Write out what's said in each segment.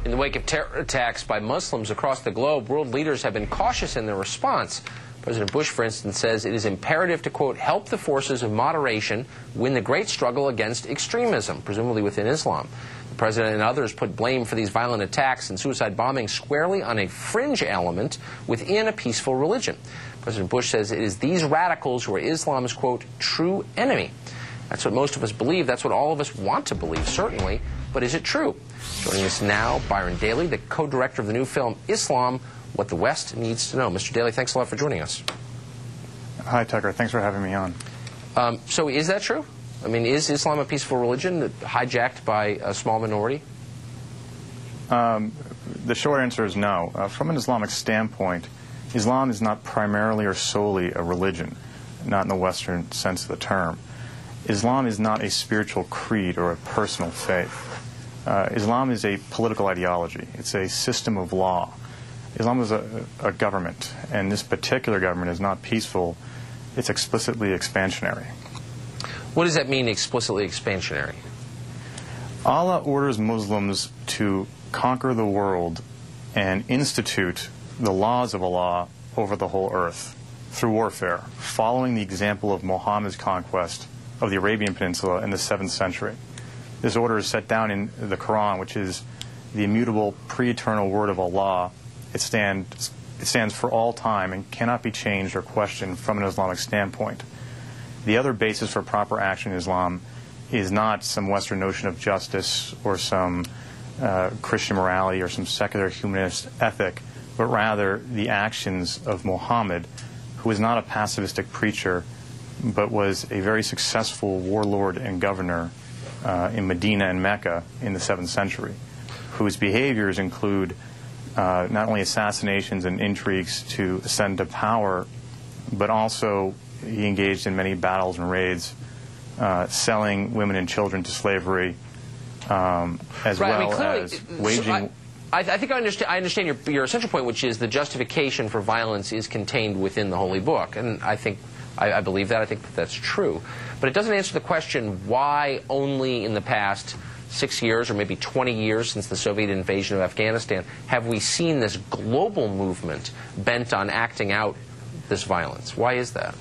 In the wake of terror attacks by Muslims across the globe, world leaders have been cautious in their response. President Bush, for instance, says it is imperative to, quote, help the forces of moderation win the great struggle against extremism, presumably within Islam. The president and others put blame for these violent attacks and suicide bombings squarely on a fringe element within a peaceful religion. President Bush says it is these radicals who are Islam's, quote, true enemy. That's what most of us believe. That's what all of us want to believe, certainly. But is it true? Joining us now, Bryan Daly, the co-director of the new film Islam, What the West Needs to Know. Mr. Daly, thanks a lot for joining us. Hi, Tucker. Thanks for having me on. So is that true? I mean, is Islam a peaceful religion hijacked by a small minority? The short answer is no. From an Islamic standpoint, Islam is not primarily or solely a religion, not in the Western sense of the term. Islam is not a spiritual creed or a personal faith. Islam is a political ideology. It's a system of law. Islam is a government, and this particular government is not peaceful. It's explicitly expansionary. What does that mean, explicitly expansionary? Allah orders Muslims to conquer the world and institute the laws of Allah over the whole earth through warfare, following the example of Muhammad's conquest of the Arabian Peninsula in the 7th century. This order is set down in the Quran, which is the immutable, pre-eternal word of Allah. It stands for all time and cannot be changed or questioned from an Islamic standpoint. The other basis for proper action in Islam is not some Western notion of justice or some Christian morality or some secular humanist ethic, but rather the actions of Muhammad, who was not a pacifistic preacher, but was a very successful warlord and governor in Medina and Mecca in the 7th century, whose behaviors include not only assassinations and intrigues to ascend to power, but also he engaged in many battles and raids, selling women and children to slavery, as well as waging... I think I understand your essential point, which is the justification for violence is contained within the Holy Book. And I believe that. I think that's true. But it doesn't answer the question why only in the past 6 years or maybe 20 years since the Soviet invasion of Afghanistan have we seen this global movement bent on acting out this violence. Why is that?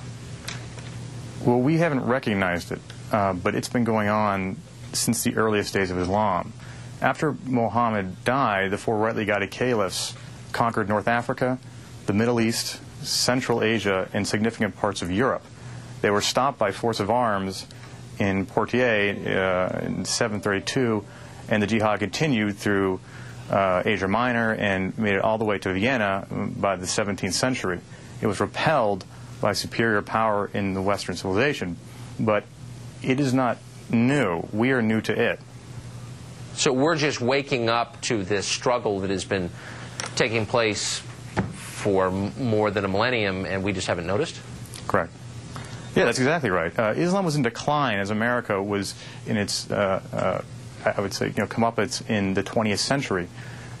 Well, we haven't recognized it, but it's been going on since the earliest days of Islam. After Muhammad died, the 4 rightly guided caliphs conquered North Africa, the Middle East, Central Asia, and significant parts of Europe. They were stopped by force of arms in Poitiers in 732, and the jihad continued through Asia Minor and made it all the way to Vienna by the 17th century. It was repelled by superior power in the Western civilization, but it is not new. We are new to it. So we're just waking up to this struggle that has been taking place for more than a millennium, and we just haven't noticed? Correct. Yeah, that's exactly right. Islam was in decline as America was in its, I would say, comeuppance in the 20th century.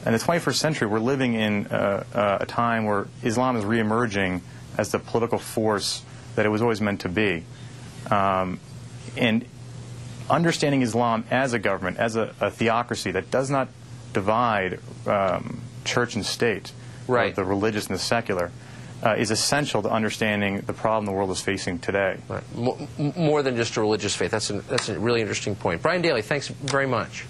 In the 21st century, we're living in a time where Islam is reemerging as the political force that it was always meant to be. And understanding Islam as a government, as a theocracy that does not divide church and state, right, the religious and the secular, is essential to understanding the problem the world is facing today. Right. More than just a religious faith. That's a really interesting point. Bryan Daly, thanks very much.